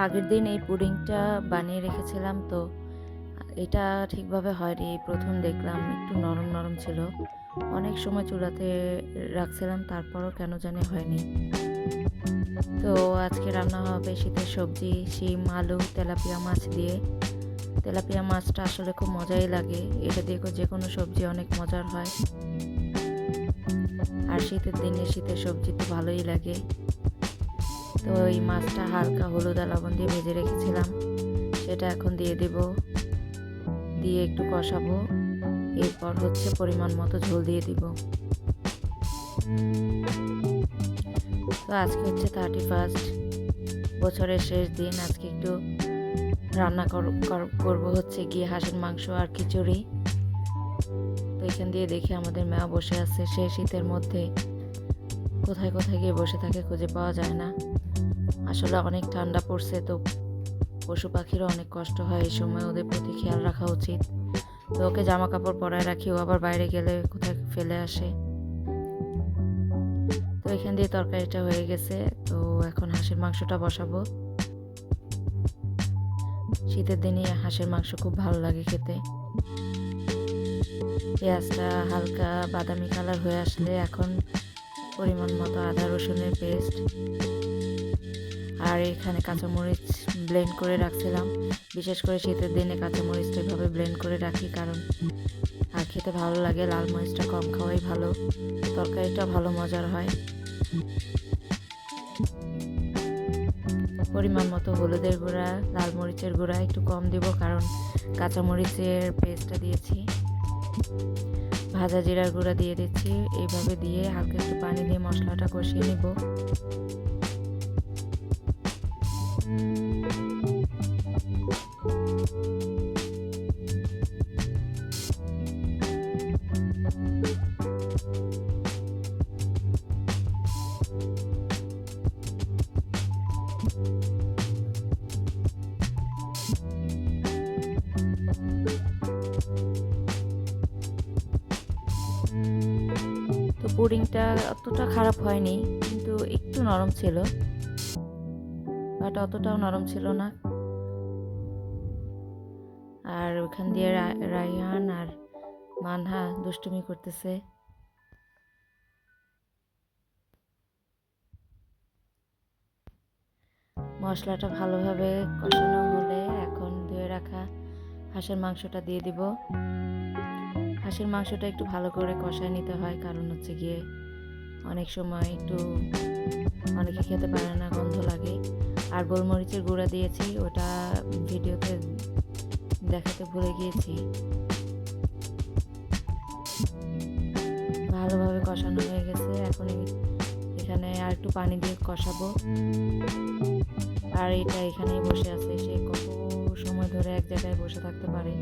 আগের দিন এই পুডিংটা বানিয়ে রেখেছিলাম, তো এটা ঠিকভাবে হয়নি। এই প্রথম দেখলাম একটু নরম নরম ছিল। অনেক সময় চুলাতে রাখছিলাম, তারপরও কেন জানি হয়নি। তো আজকে রান্না হবে শীতের সবজি, শিম, আলু, তেলাপিয়া মাছ দিয়ে। তেলাপিয়া মাছটা আসলে খুব মজাই লাগে, এটা দিয়ে যে কোনো সবজি অনেক মজার হয়। আর শীতের দিনে শীতের সবজি তো ভালোই লাগে। তো এই মাছটা হালকা হলুদ আর লবণ দিয়ে ভেজে রেখেছিলাম, সেটা এখন দিয়ে দেব, দিয়ে একটু কষাবো। এরপর পরিমাণ মতো ঝোল দিয়ে দিব। তো আজকে 31st, বছরের শেষ দিন। আজকে একটু রান্না করব গিয়ে হাঁসের মাংস আর খিচুড়ি। তো এখান দিয়ে দেখি আমাদের মেয়া বসে আছে। সে শীতের মধ্যে কোথায় কোথায় গিয়ে বসে থাকে খুঁজে পাওয়া যায় না। আসলে অনেক ঠান্ডা পড়ছে, তো পশু পাখিরও অনেক কষ্ট হয় এই সময়, ওদের প্রতি খেয়াল রাখা উচিত। তো ওকে জামা কাপড় পরায় রাখি, ও আবার বাইরে গেলে কোথায় ফেলে আসে। তো এখান দিয়ে তরকারিটা হয়ে গেছে, তো এখন হাঁসের মাংসটা বসাবো। শীতের দিনে হাঁসের মাংস খুব ভালো লাগে খেতে। পেঁয়াজটা হালকা বাদামি কালার হয়ে আসলে এখন পরিমাণ মতো আদা রসুনের পেস্ট, আর এখানে কাঁচামরিচ ব্লেন্ড করে রাখছিলাম। বিশেষ করে শীতের দিনে কাঁচামরিচটা এভাবে ব্লেন্ড করে রাখি, কারণ আর খেতে ভালো লাগে। লাল মরিচটা কম খাওয়াই ভালো, তরকারিটা ভালো মজার হয়। পরিমাণ মতো হলুদের গুঁড়া, লাল মরিচের গুঁড়া একটু কম দিব, কারণ কাঁচামরিচের পেস্টটা দিয়েছি। ভাজা জিরার গুঁড়া দিয়ে দিচ্ছি। এইভাবে দিয়ে হালকা একটু পানি দিয়ে মশলাটা কষিয়ে নিব। তো পুডিংটা অতটা খারাপ হয়নি, কিন্তু একটু নরম ছিল, বাট অতটাও নরম ছিল না। আর ওখান দিয়ে রায়হান আর মানহা দুষ্টুমি করতেছে। মশলাটা ভালোভাবে কষানো হলে এখন ধুয়ে রাখা হাঁসের মাংসটা দিয়ে দিব। হাঁসের মাংসটা একটু ভালো করে কষায় নিতে হয়, কারণ গিয়ে অনেক সময় একটু অনেকে খেতে পারে না, গন্ধ লাগে। আর গোলমরিচের গুঁড়া দিয়েছি, ওটা ভিডিওতে দেখাতে ভুলে গিয়েছি। ভালোভাবে কষানো হয়ে গেছে, এখন এখানে আর একটু পানি দিয়ে কষাবো। আর এটা এখানেই বসে আছে, সে কত সময় ধরে এক জায়গায় বসে থাকতে পারে।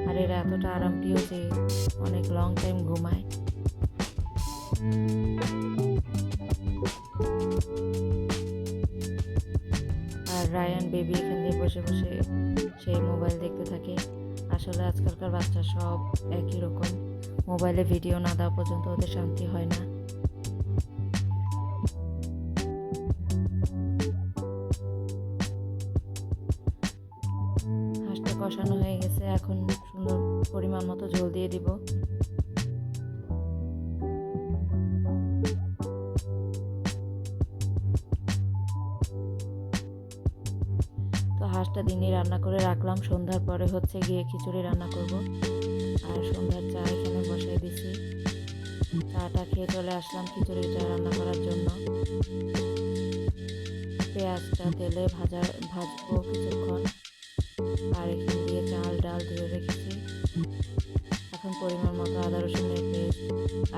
আর এরা এতটা আরামপ্রিয় যে অনেক লং টাইম ঘুমায়। আর রায়ান বেবি এখান দিয়ে বসে বসে সেই মোবাইল দেখতে থাকে। আসলে আজকালকার বাচ্চা সব একই রকম, মোবাইলে ভিডিও না দেওয়া পর্যন্ত ওদের শান্তি হয় না। হাঁসটা কষানো হয়ে গেছে, এখন সুন্দর পরিমাণ মতো ঝোল দিয়ে দিব। তো হাঁসটা দিনই রান্না করে রাখলাম, সন্ধ্যার পরে গিয়ে খিচুড়ি রান্না করব। আর সন্ধ্যার চা এখানে বসাই দিছি। চাটা খেয়ে চলে আসলাম খিচুড়িটা রান্না করার জন্য। পেঁয়াজটা তেলে ভাজবো কিছুক্ষণ। আর এখান দিয়ে চাল ডাল ধুয়ে রেখেছি। এখন পরিমাণ মতো আদা রসুনের পেস্ট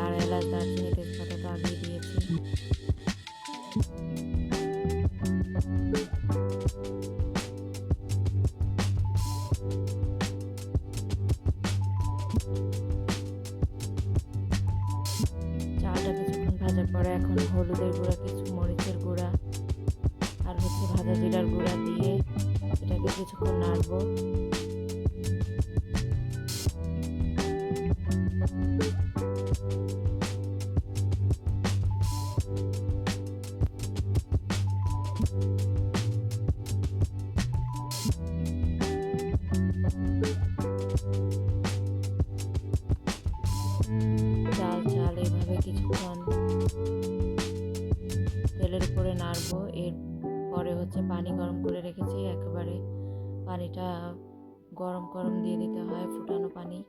আর এলাচ, দারচিনি, তেজপাতা তো আগেই দিয়েছি। চালটা কিছুক্ষণ ভাজার পরে এখন হলুদের গুঁড়া, কিছু মরিচের গুঁড়া আর ভাজা জিরার গুঁড়া দিয়ে এটাকে কিছুক্ষণ নাড়বো। চাল চাল এইভাবে কিছুক্ষণ তেলের উপরে নাড়বো। এরপরে হচ্ছে পানি গরম করে রেখেছি, একেবারে পানিটা গরম গরম দিয়ে দিতে হয়, ফুটানো পানি।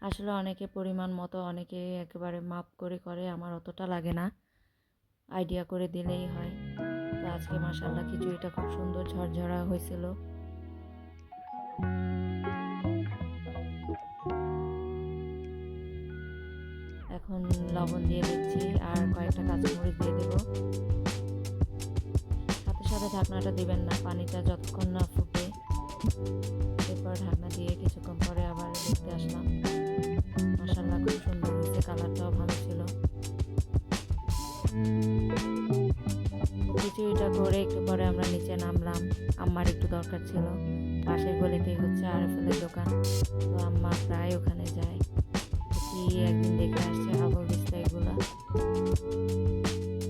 আসলে অনেকে পরিমাণ মতো, অনেকে একেবারে মাপ করে করে, আমার অতটা লাগে না, আইডিয়া করে দিলেই হয়। তো আজকে মাশাআল্লাহ খিচুড়িটা খুব সুন্দর ঝরঝরা হয়েছিল। এখন লবণ দিয়ে দিচ্ছি আর কয়েকটা কাঁচামরিচ দিয়ে দেবো। সাথে সাথে ঢাকনাটা দিবেন না, পানিটা যতক্ষণ না ফুটে। এরপর ঢাকনা দিয়ে কিছুক্ষণ পরে আবার দেখতে আসলাম। মাশাআল্লাহ খুব সুন্দর হয়েছে, কালারটাও ভালো ছিল। খিচুড়িটা করে একটু পরে আমরা নিচে নামলাম। আম্মার একটু দরকার ছিল, পাশের গলিতেই হচ্ছে আরএফএলের দোকান, তো আম্মা প্রায় ওখানে যায়। কি একদিন দেখে আসছে হাবল দিস্তা এগুলা।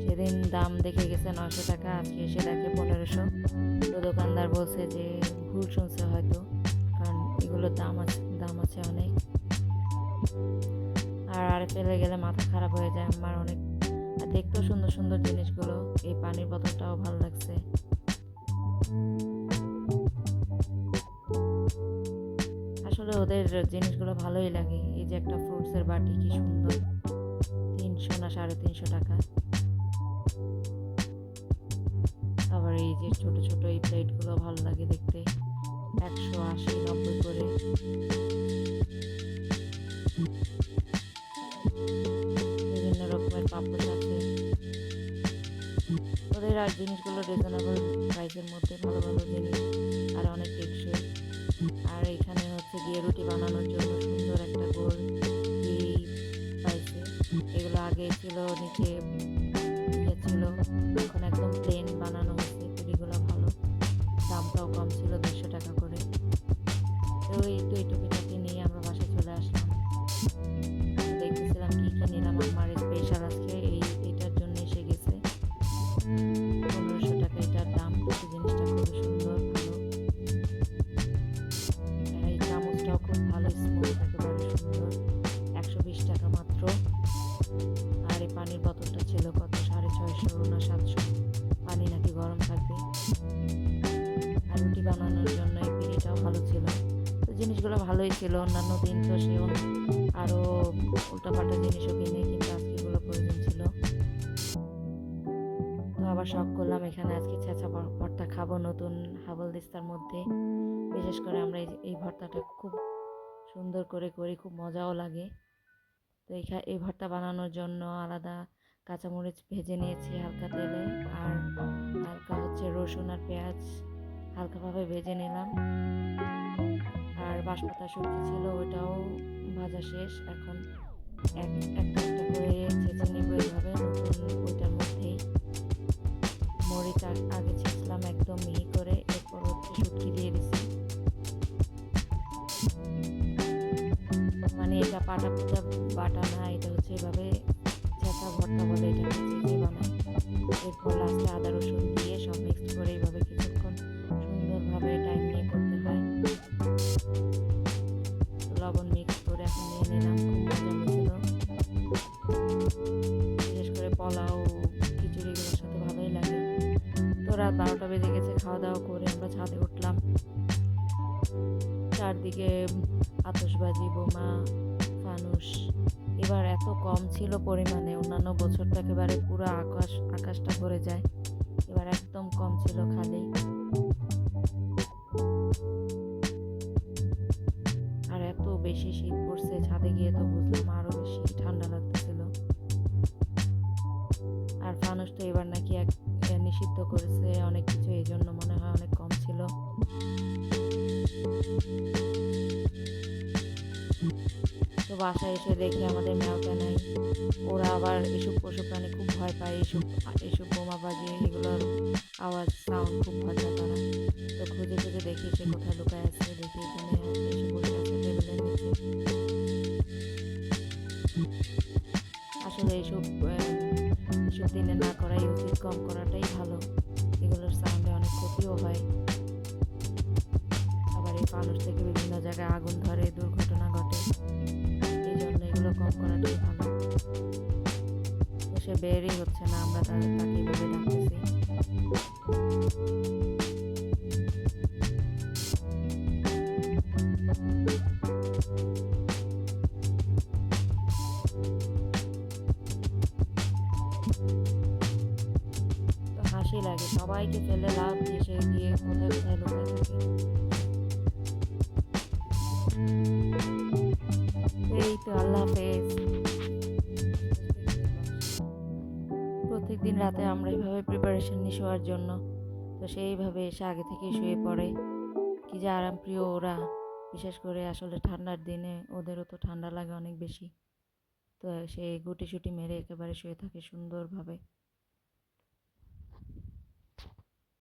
সেদিন দাম দেখে গেছে 900 টাকা, আজকে এসে দেখে 1500। তো দোকানদার বলছে যে ভুল শুনছে হয়তো, কারণ এগুলোর দাম আছে অনেক। আর আরএফএলে গেলে মাথা খারাপ হয়ে যায় আমার অনেক। আর দেখতেও সুন্দর সুন্দর জিনিসগুলো। এই পানির বোতলটাও ভালো লাগছে। আসলে ওদের জিনিসগুলো ভালোই লাগে। এই যে একটা ফ্রুটসের বাটি, কি সুন্দর, 300 না 350 টাকা। আবার এই যে ছোট ছোট এই প্লেটগুলো ভালো লাগে দেখতে, 180-90 করে। বিভিন্ন রকমের পাপোশ আছে। ওদের আর জিনিসগুলো রিজনেবল প্রাইসের মধ্যে, ভালো ভালো জিনিস আর অনেক টেকসই। আর এখানে হচ্ছে গিয়ে রুটি বানানোর জন্য সুন্দর একটা গোল পিঁড়ি পাইছে। এগুলো আগে ছিল নিচে ছিল, এখন একদম প্লেন বানানো হয়েছে। পিঁড়িগুলো ভালো, দামটাও কম ছিল, 200 টাকা করে। তো এই টুকিটাকি নিয়ে আমরা বাসায় চলে আসলাম। দেখতেছিলাম কি কি নিলাম। আমার স্পেশাল আজকে এইটার জন্য এসে গেছে, 1500 টাকা এটার দাম, কিন্তু জিনিসটা খুবই সুন্দর, ভালো। এই চামচটাও খুব ভালো, স্মুথ, একেবারে সুন্দর, 120 টাকা মাত্র। আর এই পানির বোতলটা ছিল কত, 650 না 700। পানি নাকি গরম থাকবে। আর রুটি বানানোর জন্য এই পিঁড়িটাও ভালো ছিল। তো জিনিসগুলো ভালোই ছিল। অন্যান্য দিন তো সে আরও উল্টাপাল্টা জিনিসও কিনে, কিন্তু আজকে এগুলো প্রয়োজন ছিল। তো আবার শখ করলাম এখানে আজকে ছেঁচা ভর্তা খাবো নতুন হাবল দিস্তার মধ্যে। বিশেষ করে আমরা এই ভর্তাটা খুব সুন্দর করে করি, খুব মজাও লাগে। তো এই ভর্তা বানানোর জন্য আলাদা কাঁচামরিচ ভেজে নিয়েছি হালকা তেলে, আর হালকা হচ্ছে রসুন আর পেঁয়াজ হালকাভাবে ভেজে নিলাম। আর বাঁশপাতা শুটকি ছিল, ওইটাও ভাজা শেষ। এখন একটা একটা করে ছেঁচে নিব এইভাবে নতুন ওইটার মধ্যেই। মরিচ আগে ছেঁচলাম একদম মিহি করে, এরপর হচ্ছে শুটকি দিয়ে দিছি। মানে এটা পাটা পুটা বাটা না, এটা হচ্ছে এভাবে ছেঁচা ভর্তা বলে, এটা চেঁচে বানায়। এরপর লাস্টে আদা রসুন দিয়ে সব মিক্সড করে এইভাবে কিছুক্ষণ সুন্দরভাবে টাইম নিয়ে করতে হয়। লবণ মিক্স করে এখন নিয়ে নিলাম, খুব মজা হয়েছিল। বিশেষ করে পোলাও খিচুড়িগুলোর সাথে ভালোই লাগে। তো রাত 12টা বেজে গেছে, খাওয়া দাওয়া করে আমরা ছাদে উঠলাম। চারদিকে আতশবাজি, বোমা, ফানুস। এবার এত কম ছিল পরিমাণে, অন্যান্য বছর তো একেবারে পুরো আকাশটা ভরে যায়, এবার একদম কম ছিল খালি। আর এত বেশি শীত পড়ছে, ছাদে গিয়ে তো বুঝলাম আরো বেশি ঠান্ডা লাগতেছিল। আর ফানুস তো এবার নাকি নিষিদ্ধ করেছে অনেক কিছু, এই জন্য মনে হয় অনেক কম ছিল। তো বাসায় এসে দেখি আমাদের ম্যাওটা নাই। ওরা আবার এসব পশু প্রাণী খুব ভয় পায়, এসব বোমাবাজি, এগুলোর আওয়াজ, সাউন্ড খুব ভয় পায় তারা। তো খুঁজে খুঁজে দেখি সে কোথায় লুকায় আছে, দেখি এখানে এসে বসে আছে টেবিলের নিচে। আসলে এইসব দিনে না করাই উচিত, কম করাটাই ভালো। এগুলোর সাউন্ডে অনেক ক্ষতিও হয়। ফানুস থেকে বিভিন্ন জায়গায় আগুন ধরে, দুর্ঘটনা ঘটে। এই জন্য এগুলো কম করাটাই ভালো। তো সে বেরই হচ্ছে না, আমরা তাকে এইভাবে ডাকতেছি। তো হাসি লাগে, সবাইকে ফেলে লাভ দিয়ে সে গিয়ে কোথায় কোথায় লুকায় থাকে। এই তো, আল্লাহ হাফেজ। প্রত্যেকদিন রাতে আমরা এইভাবে প্রিপারেশন নিই শোয়ার জন্য। তো সেইভাবে এসে আগে থেকেই শুয়ে পড়ে। কি যে আরাম প্রিয় ওরা, বিশেষ করে আসলে ঠান্ডার দিনে ওদেরও তো ঠান্ডা লাগে অনেক বেশি। তো সে গুটি সুটি মেরে একেবারে শুয়ে থাকে সুন্দরভাবে।